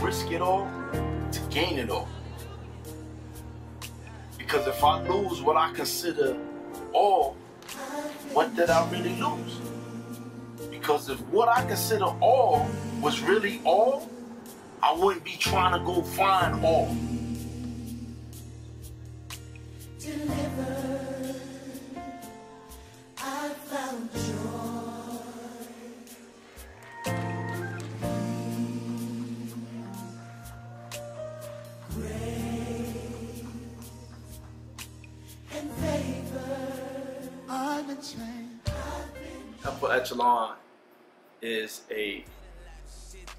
risk it all to gain it all. Because if I lose what I consider all, what did I really lose? Because if what I consider all was really all, I wouldn't be trying to go find all. Delivered, I found joy. Grace and favor. I've been changed. Upper Echelon is a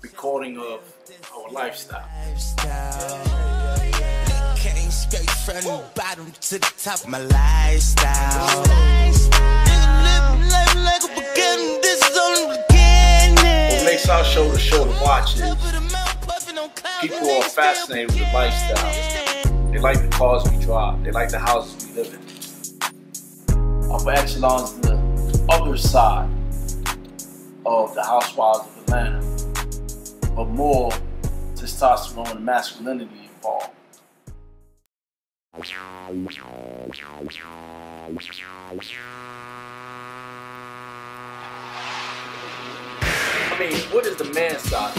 recording of our lifestyle. Came straight from the bottom to the top of my lifestyle. What makes our show the show to watch is people are fascinated with the lifestyle. They like the cars we drive. They like the houses we live in. Upper Echelon's the other side of the Housewives of Atlanta, but more testosterone and masculinity involved. I mean, what is the man side?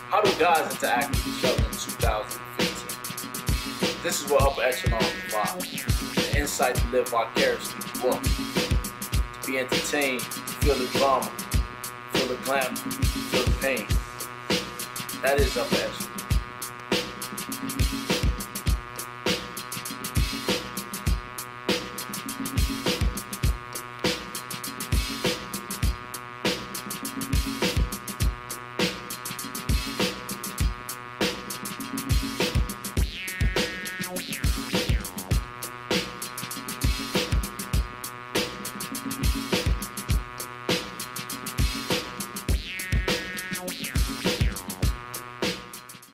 How do guys interact with each other in 2015? This is what Upper Echelon provides. The insight to live vicariously through work. To be entertained, feel the drama, feel the glamour, feel the pain. That is Upper Echelon.